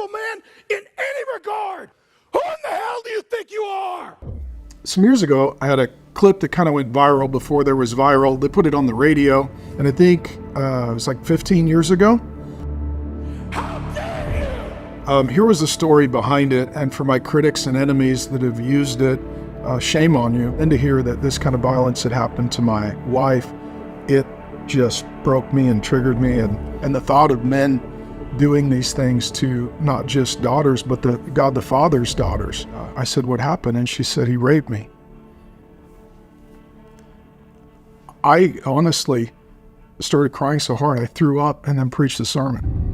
responsible man in any regard. Who in the hell do you think you are? Some years ago, I had a clip that kind of went viral before there was viral. They put it on the radio, and I think it was like 15 years ago. How dare you? Here was the story behind it, and for my critics and enemies that have used it, shame on you. And to hear that this kind of violence had happened to my wife, it just broke me and triggered me. And the thought of men doing these things to not just daughters, but God the Father's daughters. I said, what happened? And she said, he raped me. I honestly started crying so hard, I threw up and then preached the sermon.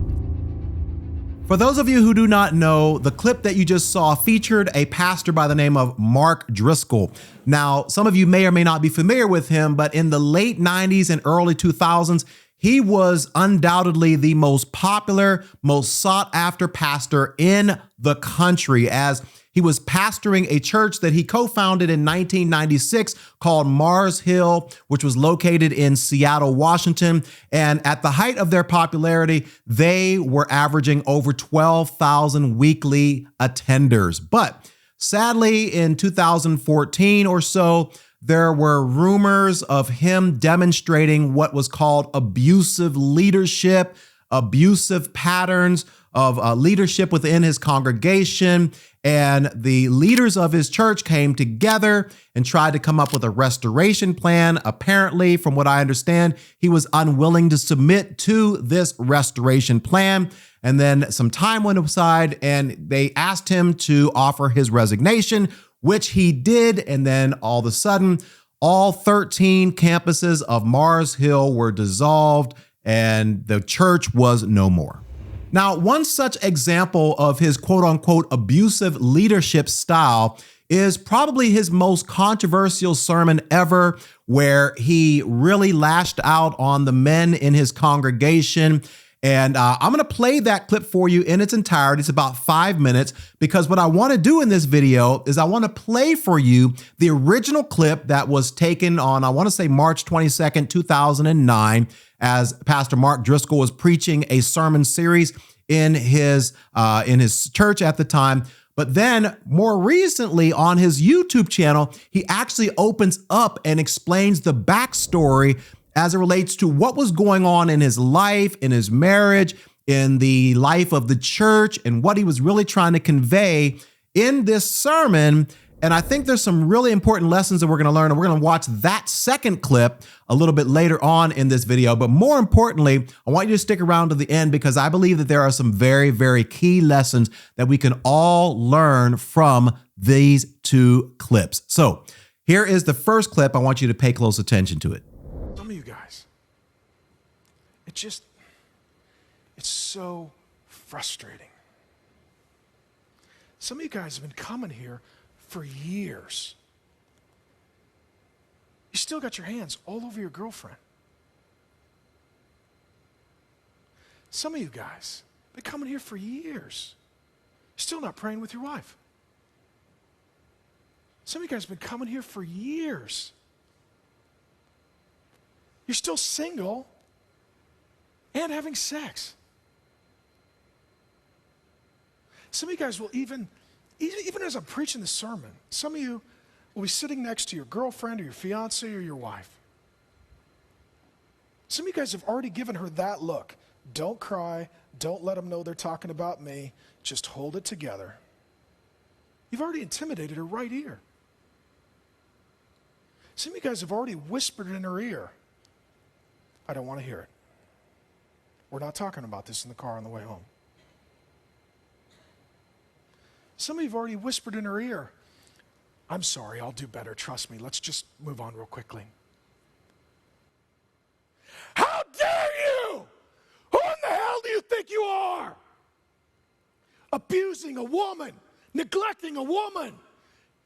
For those of you who do not know, the clip that you just saw featured a pastor by the name of Mark Driscoll. Now, some of you may or may not be familiar with him, but in the late 90s and early 2000s, he was undoubtedly the most popular, most sought after pastor in the country, as he was pastoring a church that he co-founded in 1996 called Mars Hill, which was located in Seattle, Washington. And at the height of their popularity, they were averaging over 12,000 weekly attenders. But sadly, in 2014 or so, there were rumors of him demonstrating what was called abusive leadership, abusive patterns of leadership within his congregation. And the leaders of his church came together and tried to come up with a restoration plan. Apparently, from what I understand, he was unwilling to submit to this restoration plan. And then some time went aside and they asked him to offer his resignation, which he did. And then all of a sudden, all 13 campuses of Mars Hill were dissolved and the church was no more. Now, one such example of his quote unquote abusive leadership style is probably his most controversial sermon ever, where he really lashed out on the men in his congregation. And I'm going to play that clip for you in its entirety. It's about 5 minutes, because what I want to do in this video is I want to play for you the original clip that was taken on, I want to say March 22nd, 2009, as Pastor Mark Driscoll was preaching a sermon series in his church at the time. But then more recently on his YouTube channel, he actually opens up and explains the backstory as it relates to what was going on in his life, in his marriage, in the life of the church, and what he was really trying to convey in this sermon. And I think there's some really important lessons that we're going to learn, and we're going to watch that second clip a little bit later on in this video. But more importantly, I want you to stick around to the end, because I believe that there are some very, very key lessons that we can all learn from these two clips. So here is the first clip. I want you to pay close attention to it. Some of you guys, it's so frustrating. Some of you guys have been coming here for years. You still got your hands all over your girlfriend. Some of you guys have been coming here for years. Still not praying with your wife. Some of you guys have been coming here for years. You're still single and having sex. Some of you guys will even as I'm preaching the sermon, some of you will be sitting next to your girlfriend or your fiance or your wife. Some of you guys have already given her that look. Don't cry. Don't let them know they're talking about me. Just hold it together. You've already intimidated her right here. Some of you guys have already whispered in her ear, I don't want to hear it. We're not talking about this in the car on the way home. Some of you have already whispered in her ear, I'm sorry, I'll do better, trust me, let's just move on real quickly. How dare you? Who in the hell do you think you are? Abusing a woman, neglecting a woman,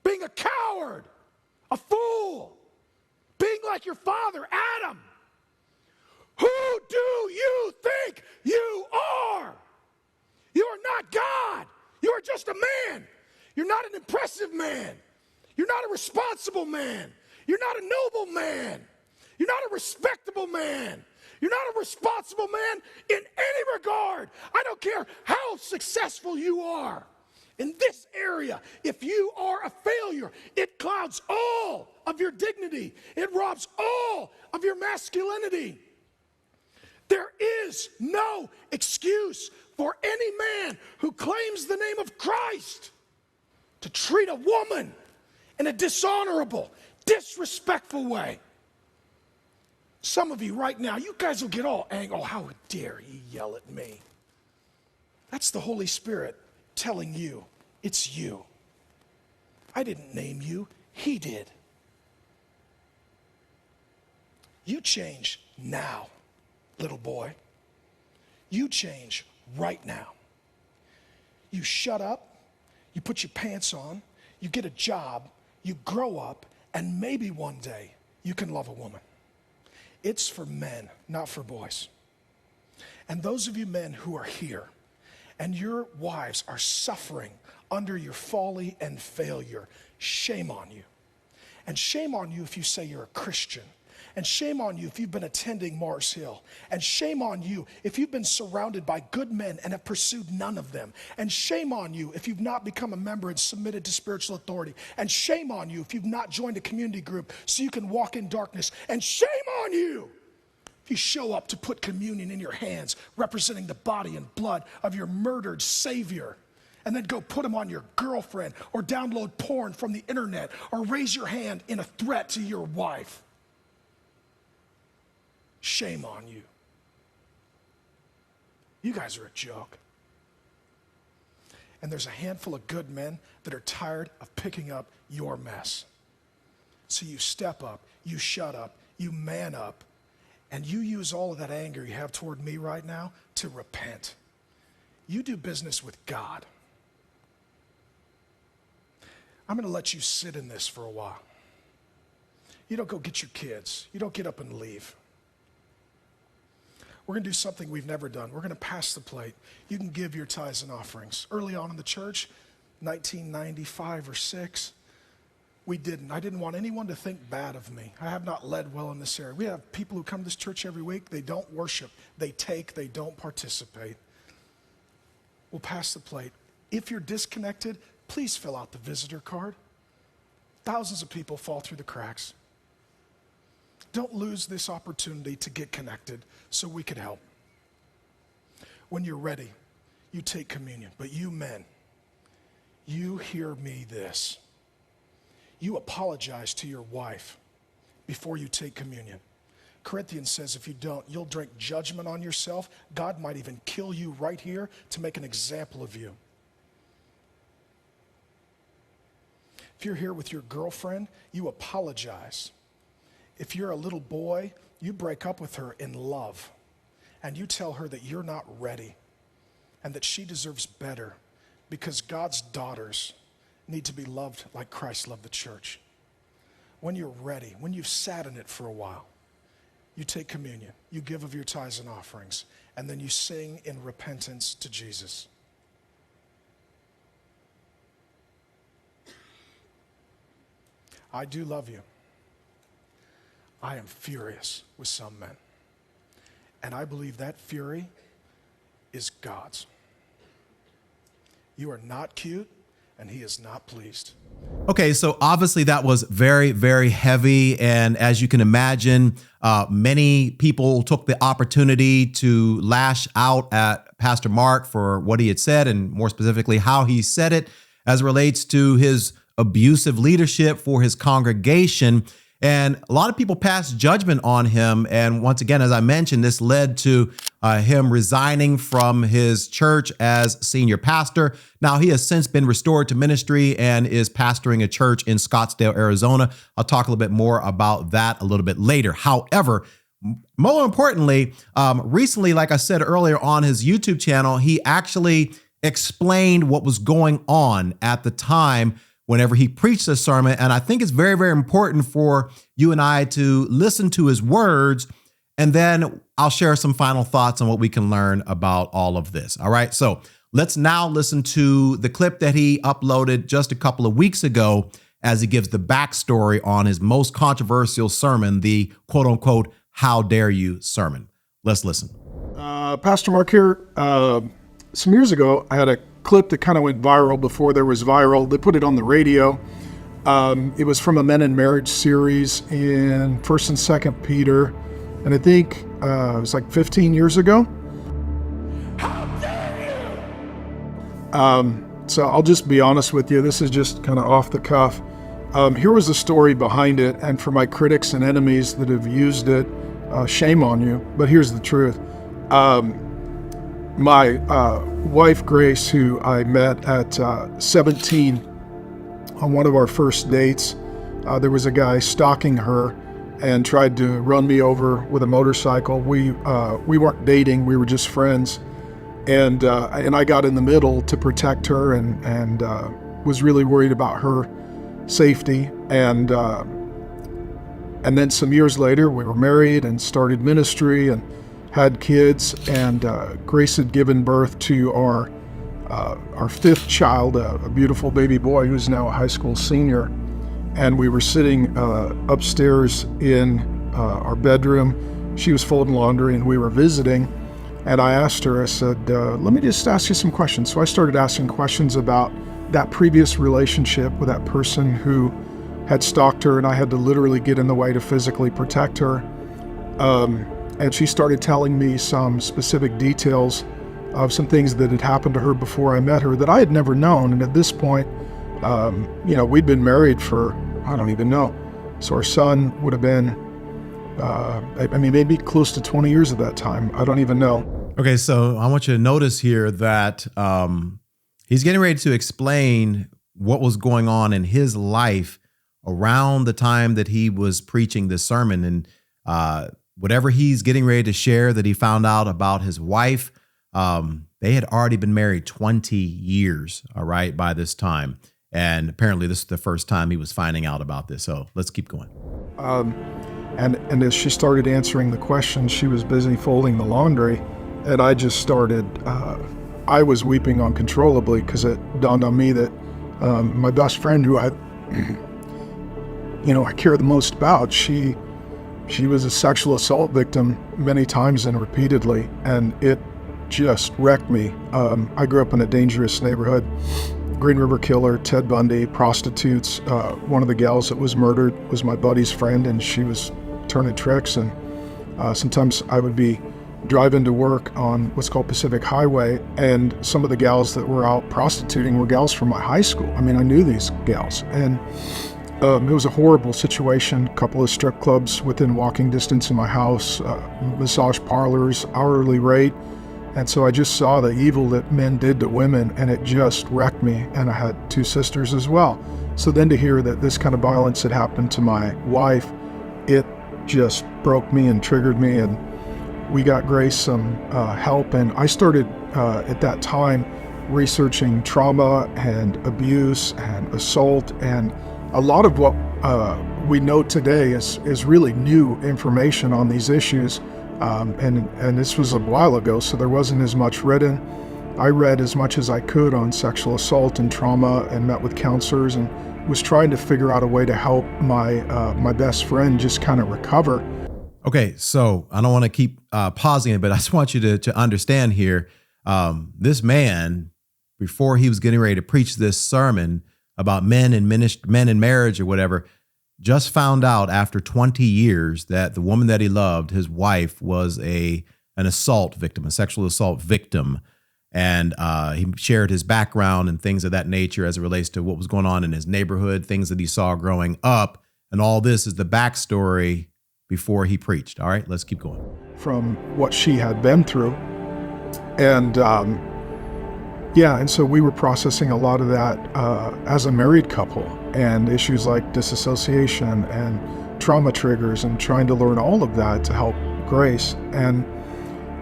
being a coward, a fool, being like your father, Adam. Who do you think you are? You are not God. You are just a man. You're not an impressive man. You're not a responsible man. You're not a noble man. You're not a respectable man. You're not a responsible man in any regard. I don't care how successful you are. In this area, if you are a failure, it clouds all of your dignity. It robs all of your masculinity. There is no excuse for any man who claims the name of Christ to treat a woman in a dishonorable, disrespectful way. Some of you right now, you guys will get all angry. Oh, how dare he yell at me? That's the Holy Spirit telling you it's you. I didn't name you, he did. You change now, little boy. You change right now. You shut up, you put your pants on, you get a job, you grow up, and maybe one day you can love a woman. It's for men, not for boys. And those of you men who are here and your wives are suffering under your folly and failure, shame on you. And shame on you if you say you're a Christian. And shame on you if you've been attending Mars Hill. And shame on you if you've been surrounded by good men and have pursued none of them. And shame on you if you've not become a member and submitted to spiritual authority. And shame on you if you've not joined a community group so you can walk in darkness. And shame on you if you show up to put communion in your hands, representing the body and blood of your murdered Savior, and then go put them on your girlfriend or download porn from the internet or raise your hand in a threat to your wife. Shame on you. You guys are a joke. And there's a handful of good men that are tired of picking up your mess. So you step up, you shut up, you man up, and you use all of that anger you have toward me right now to repent. You do business with God. I'm going to let you sit in this for a while. You don't go get your kids. You don't get up and leave. We're going to do something we've never done. We're going to pass the plate. You can give your tithes and offerings. Early on in the church, 1995 or 6, we didn't. I didn't want anyone to think bad of me. I have not led well in this area. We have people who come to this church every week. They don't worship. They take. They don't participate. We'll pass the plate. If you're disconnected, please fill out the visitor card. Thousands of people fall through the cracks. Don't lose this opportunity to get connected so we can help. When you're ready, you take communion. But you men, you hear me this. You apologize to your wife before you take communion. Corinthians says if you don't, you'll drink judgment on yourself. God might even kill you right here to make an example of you. If you're here with your girlfriend, you apologize. If you're a little boy, you break up with her in love, and you tell her that you're not ready and that she deserves better because God's daughters need to be loved like Christ loved the church. When you're ready, when you've sat in it for a while, you take communion, you give of your tithes and offerings, and then you sing in repentance to Jesus. I do love you. I am furious with some men. And I believe that fury is God's. You are not cute, and he is not pleased. Okay, so obviously that was very, very heavy. And as you can imagine, many people took the opportunity to lash out at Pastor Mark for what he had said, and more specifically, how he said it as it relates to his abusive leadership for his congregation. And a lot of people passed judgment on him. And once again, as I mentioned, this led to him resigning from his church as senior pastor. Now, he has since been restored to ministry and is pastoring a church in Scottsdale, Arizona. I'll talk a little bit more about that a little bit later. However, more importantly, recently, like I said earlier on his YouTube channel, he actually explained what was going on at the time whenever he preached this sermon. And I think it's very, very important for you and I to listen to his words, and then I'll share some final thoughts on what we can learn about all of this. All right, so let's now listen to the clip that he uploaded just a couple of weeks ago as he gives the backstory on his most controversial sermon, the quote unquote, "How dare you" sermon. Let's listen. Pastor Mark here. Some years ago, I had a clip that kind of went viral before there was viral. They put it on the radio. It was from a Men in Marriage series in 1st and 2nd Peter, and I think it was like 15 years ago. How dare you! So I'll just be honest with you. This is just kind of off the cuff. Here was the story behind it, and for my critics and enemies that have used it, shame on you. But here's the truth. My wife, Grace, who I met at 17 on one of our first dates, there was a guy stalking her and tried to run me over with a motorcycle. We weren't dating, we were just friends. And I got in the middle to protect her and was really worried about her safety. And then some years later, we were married and started ministry and had kids. And Grace had given birth to our 5th child, a beautiful baby boy who's now a high school senior. And we were sitting upstairs in our bedroom. She was folding laundry and we were visiting. And I asked her, I said, let me just ask you some questions. So I started asking questions about that previous relationship with that person who had stalked her, and I had to literally get in the way to physically protect her. And she started telling me some specific details of some things that had happened to her before I met her that I had never known. And at this point, we'd been married for, I don't even know. So our son would have been, maybe close to 20 years at that time. I don't even know. Okay, so I want you to notice here that he's getting ready to explain what was going on in his life around the time that he was preaching this sermon. And whatever he's getting ready to share that he found out about his wife, they had already been married 20 years, all right, by this time. And apparently this is the first time he was finding out about this. So let's keep going. And as she started answering the questions, she was busy folding the laundry. And I just started, I was weeping uncontrollably because it dawned on me that my best friend who I care the most about, she was a sexual assault victim many times and repeatedly, and it just wrecked me. I grew up in a dangerous neighborhood. Green River Killer, Ted Bundy, prostitutes. One of the gals that was murdered was my buddy's friend, and she was turning tricks. And sometimes I would be driving to work on what's called Pacific Highway, and some of the gals that were out prostituting were gals from my high school. I mean, I knew these gals, and it was a horrible situation. A couple of strip clubs within walking distance of my house, massage parlors, hourly rate. And so I just saw the evil that men did to women, and it just wrecked me. And I had 2 sisters as well. So then to hear that this kind of violence had happened to my wife, it just broke me and triggered me. And we got Grace some help. And I started at that time researching trauma and abuse and assault. And a lot of what we know today is really new information on these issues. And this was a while ago, so there wasn't as much written. I read as much as I could on sexual assault and trauma, and met with counselors, and was trying to figure out a way to help my best friend just kind of recover. Okay, so I don't want to keep pausing it, but I just want you to understand here. This man, before he was getting ready to preach this sermon about men in marriage or whatever, just found out after 20 years that the woman that he loved, his wife, was an assault victim, a sexual assault victim. And he shared his background and things of that nature as it relates to what was going on in his neighborhood, things that he saw growing up. And all this is the backstory before he preached. All right, let's keep going. From what she had been through. And and so we were processing a lot of that as a married couple, and issues like disassociation and trauma triggers, and trying to learn all of that to help Grace. And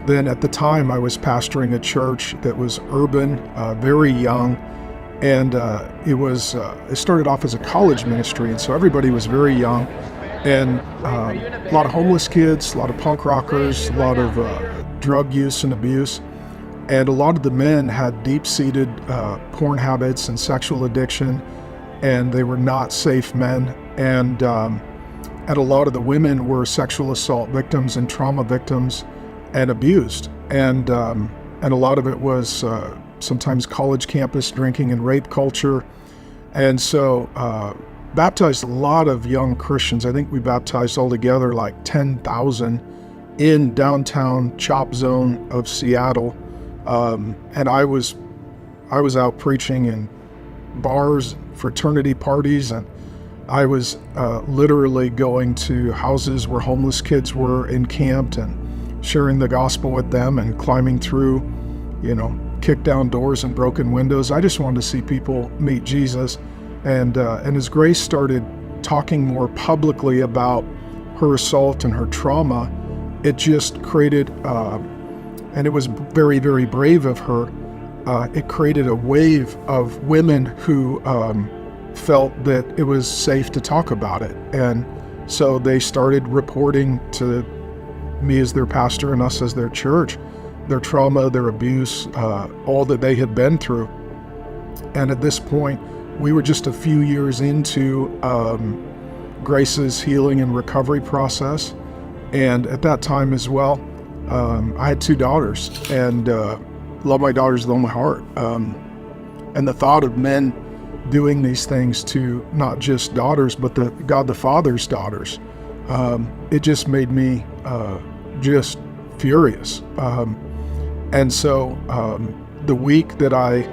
then at the time I was pastoring a church that was urban, very young, and it started off as a college ministry, and so everybody was very young, and a lot of homeless kids, a lot of punk rockers, a lot of drug use and abuse. And a lot of the men had deep-seated porn habits and sexual addiction, and they were not safe men. And a lot of the women were sexual assault victims and trauma victims. and abused. And a lot of it was sometimes college campus drinking and rape culture. And so baptized a lot of young Christians. I think we baptized altogether like 10,000 in downtown Chop Zone of Seattle. And I was out preaching in bars, fraternity parties, and I was literally going to houses where homeless kids were encamped and sharing the gospel with them and climbing through, kick down doors and broken windows. I just wanted to see people meet Jesus. And as Grace started talking more publicly about her assault and her trauma, it just created, and it was very, very brave of her, it created a wave of women who felt that it was safe to talk about it. And so they started reporting to me as their pastor and us as their church, their trauma, their abuse, all that they had been through. And at this point, we were just a few years into Grace's healing and recovery process. And at that time as well, I had 2 daughters, and love my daughters with all my heart. And the thought of men doing these things to not just daughters, but God the Father's daughters, it just made me just furious. And so the week that I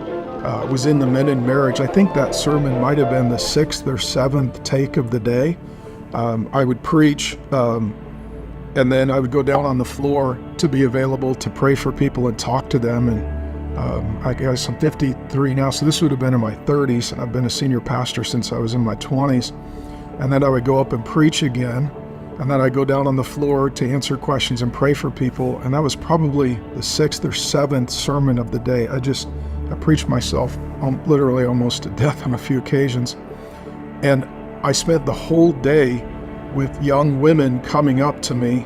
was in the Men in Marriage, I think that sermon might have been the 6th or 7th take of the day. I would preach, and then I would go down on the floor to be available to pray for people and talk to them. And I guess I'm 53 now, so this would have been in my 30s, and I've been a senior pastor since I was in my 20s. And then I would go up and preach again, and then I'd go down on the floor to answer questions and pray for people. And that was probably the 6th or 7th sermon of the day. I preached myself literally almost to death on a few occasions. And I spent the whole day with young women coming up to me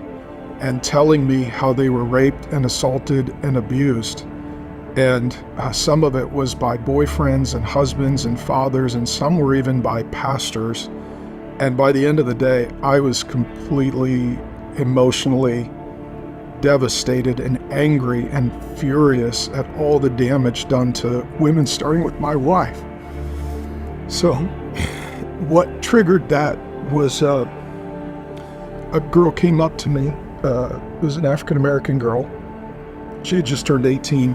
and telling me how they were raped and assaulted and abused. And some of it was by boyfriends and husbands and fathers, and some were even by pastors. And by the end of the day, I was completely emotionally devastated and angry and furious at all the damage done to women, starting with my wife. So what triggered that was a girl came up to me. It was an African-American girl. She had just turned 18.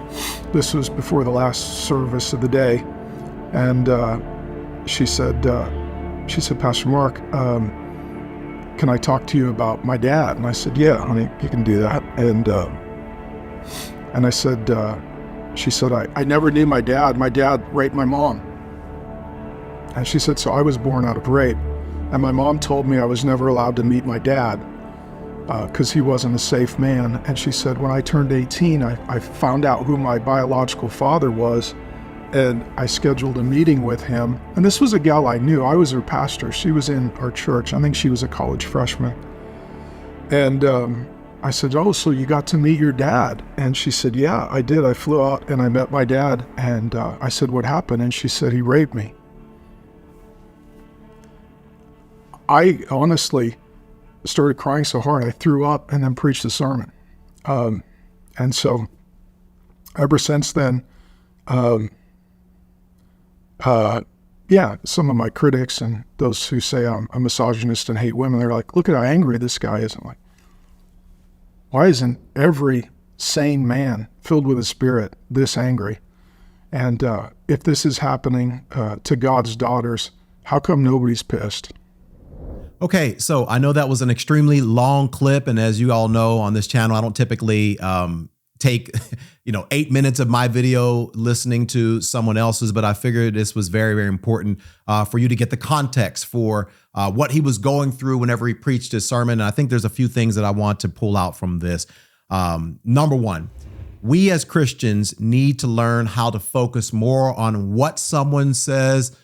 This was before the last service of the day. And she said, Pastor Mark, can I talk to you about my dad? And I said, yeah, honey, you can do that. And I said, she said, I never knew my dad. My dad raped my mom. And she said, so I was born out of rape. And my mom told me I was never allowed to meet my dad because he wasn't a safe man. And she said, when I turned 18, I found out who my biological father was, and I scheduled a meeting with him. And this was a gal I knew. I was her pastor. She was in our church. I think she was a college freshman. And I said, oh, so you got to meet your dad? And she said, yeah, I did. I flew out and I met my dad. And I said, what happened? And she said, he raped me. I honestly started crying so hard I threw up and then preached a sermon. And so ever since then, some of my critics and those who say I'm a misogynist and hate women, they're like, look at how angry this guy is. I'm like, why isn't every sane man filled with the Spirit this angry? And if this is happening to God's daughters, how come nobody's pissed? Okay, so I know that was an extremely long clip, and as you all know on this channel, I don't typically take 8 minutes of my video listening to someone else's, but I figured this was very, very important for you to get the context for what he was going through whenever he preached his sermon. And I think there's a few things that I want to pull out from this. Number one, we as Christians need to learn how to focus more on what someone says,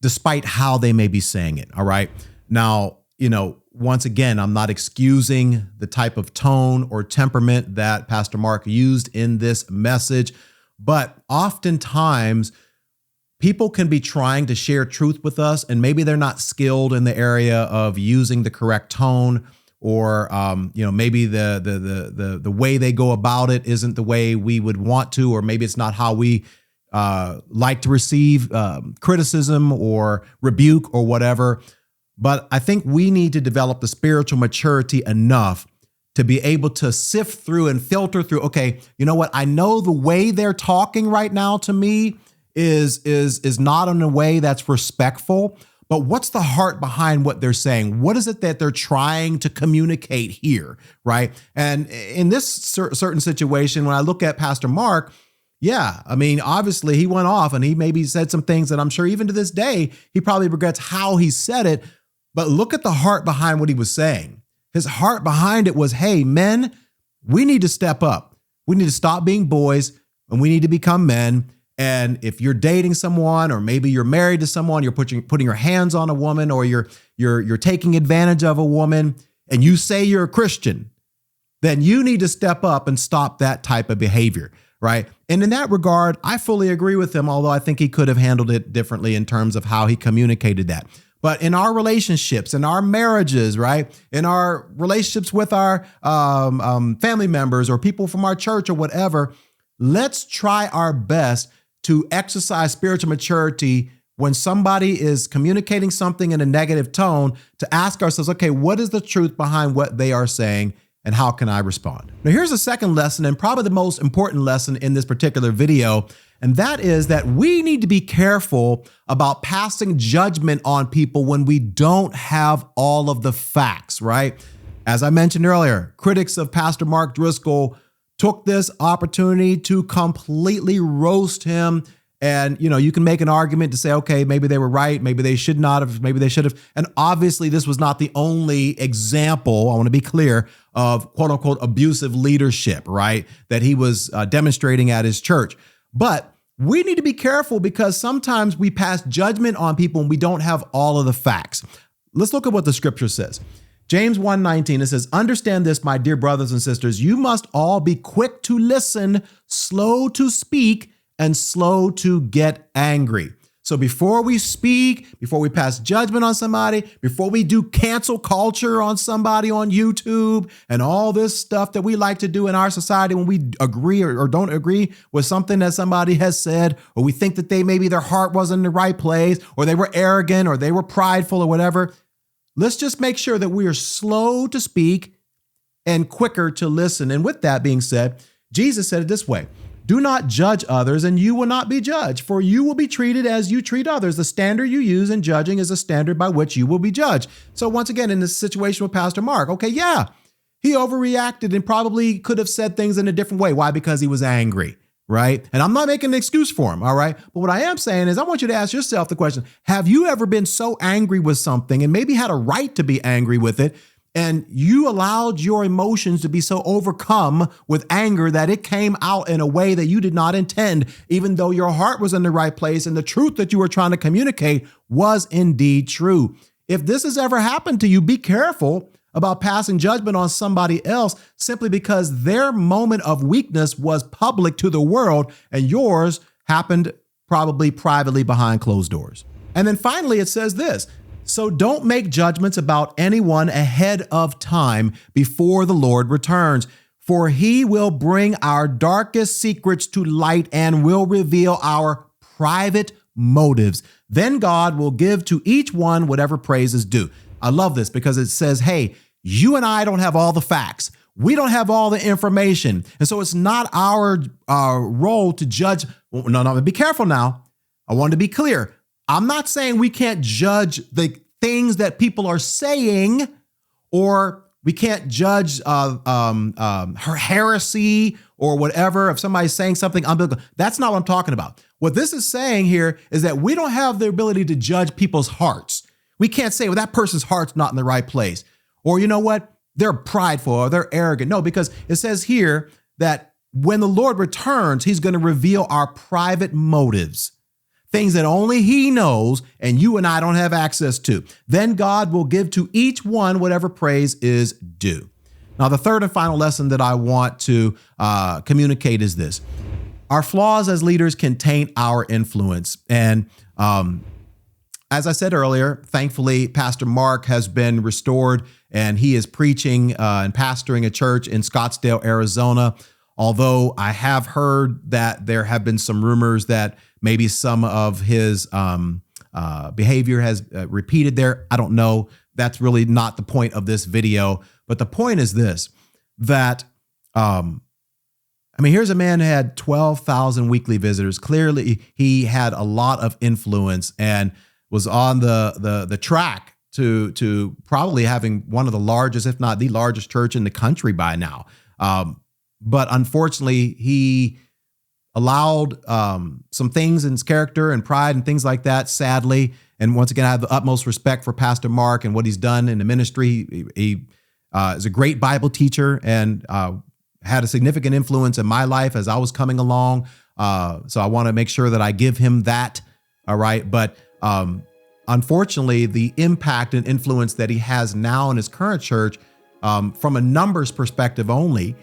despite how they may be saying it. All right. Now, once again, I'm not excusing the type of tone or temperament that Pastor Mark used in this message, but oftentimes people can be trying to share truth with us, and maybe they're not skilled in the area of using the correct tone or maybe the way they go about it isn't the way we would want to, or maybe it's not how we like to receive criticism or rebuke or whatever. But I think we need to develop the spiritual maturity enough to be able to sift through and filter through. Okay, you know what? I know the way they're talking right now to me is not in a way that's respectful, but what's the heart behind what they're saying? What is it that they're trying to communicate here, right? And in this certain situation, when I look at Pastor Mark, yeah, I mean, obviously he went off and he maybe said some things that I'm sure even to this day, he probably regrets how he said it, but look at the heart behind what he was saying. His heart behind it was, hey, men, we need to step up. We need to stop being boys and we need to become men. And if you're dating someone, or maybe you're married to someone, you're putting your hands on a woman, or you're taking advantage of a woman, and you say you're a Christian, then you need to step up and stop that type of behavior, right? And in that regard, I fully agree with him, although I think he could have handled it differently in terms of how he communicated that. But in our relationships, in our marriages, right? In our relationships with our family members or people from our church or whatever, let's try our best to exercise spiritual maturity when somebody is communicating something in a negative tone, to ask ourselves, okay, what is the truth behind what they are saying and how can I respond? Now, here's the second lesson, and probably the most important lesson in this particular video, and that is that we need to be careful about passing judgment on people when we don't have all of the facts, right? As I mentioned earlier, critics of Pastor Mark Driscoll took this opportunity to completely roast him. And, you can make an argument to say, okay, maybe they were right. Maybe they should not have, maybe they should have. And obviously this was not the only example, I want to be clear, of quote unquote abusive leadership, right? That he was demonstrating at his church. But we need to be careful because sometimes we pass judgment on people and we don't have all of the facts. Let's look at what the scripture says. James 1:19, it says, understand this, my dear brothers and sisters, you must all be quick to listen, slow to speak, and slow to get angry. So before we speak, before we pass judgment on somebody, before we do cancel culture on somebody on YouTube and all this stuff that we like to do in our society when we agree or don't agree with something that somebody has said, or we think that maybe their heart wasn't in the right place, or they were arrogant, or they were prideful, or whatever. Let's just make sure that we are slow to speak and quicker to listen. And with that being said, Jesus said it this way, do not judge others and you will not be judged, for you will be treated as you treat others. The standard you use in judging is a standard by which you will be judged. So once again, in this situation with Pastor Mark, okay, yeah, he overreacted and probably could have said things in a different way. Why? Because he was angry. Right? And I'm not making an excuse for him, all right? But what I am saying is I want you to ask yourself the question, have you ever been so angry with something and maybe had a right to be angry with it, and you allowed your emotions to be so overcome with anger that it came out in a way that you did not intend, even though your heart was in the right place and the truth that you were trying to communicate was indeed true? If this has ever happened to you, be careful about passing judgment on somebody else simply because their moment of weakness was public to the world and yours happened probably privately behind closed doors. And then finally, it says this, so don't make judgments about anyone ahead of time before the Lord returns, for he will bring our darkest secrets to light and will reveal our private motives. Then God will give to each one whatever praise is due. I love this because it says, hey, you and I don't have all the facts. We don't have all the information. And so it's not our role to judge. No, be careful now. I want to be clear. I'm not saying we can't judge the things that people are saying, or we can't judge her heresy or whatever. If somebody's saying something unbiblical, that's not what I'm talking about. What this is saying here is that we don't have the ability to judge people's hearts. We can't say, well, that person's heart's not in the right place. Or you know what? They're prideful or they're arrogant. No, because it says here that when the Lord returns, he's going to reveal our private motives, things that only he knows and you and I don't have access to. Then God will give to each one whatever praise is due. Now, the third and final lesson that I want to communicate is this. Our flaws as leaders can taint our influence. And as I said earlier, thankfully, Pastor Mark has been restored and he is preaching and pastoring a church in Scottsdale, Arizona. Although I have heard that there have been some rumors that maybe some of his behavior has repeated there. I don't know. That's really not the point of this video. But the point is this, that, here's a man who had 12,000 weekly visitors. Clearly, he had a lot of influence and was on the track to probably having one of the largest, if not the largest church in the country by now. But unfortunately, he allowed some things in his character and pride and things like that, sadly. And once again, I have the utmost respect for Pastor Mark and what he's done in the ministry. He is a great Bible teacher and had a significant influence in my life as I was coming along. So I want to make sure that I give him that. All right. But unfortunately, the impact and influence that he has now in his current church, from a numbers perspective only,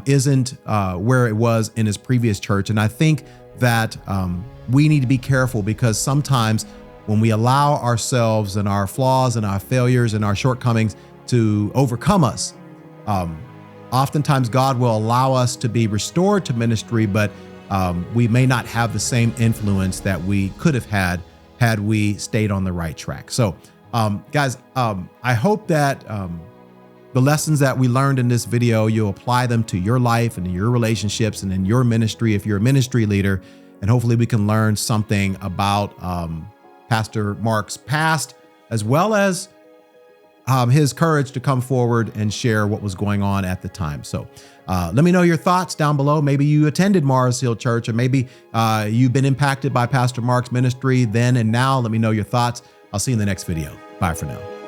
isn't where it was in his previous church. And I think that we need to be careful, because sometimes when we allow ourselves and our flaws and our failures and our shortcomings to overcome us, oftentimes God will allow us to be restored to ministry, but we may not have the same influence that we could have had we stayed on the right track. So guys, I hope that the lessons that we learned in this video, you'll apply them to your life and in your relationships and in your ministry if you're a ministry leader. And hopefully we can learn something about Pastor Mark's past, as well as his courage to come forward and share what was going on at the time. So let me know your thoughts down below. Maybe you attended Mars Hill Church, or maybe you've been impacted by Pastor Mark's ministry then and now. Let me know your thoughts. I'll see you in the next video. Bye for now.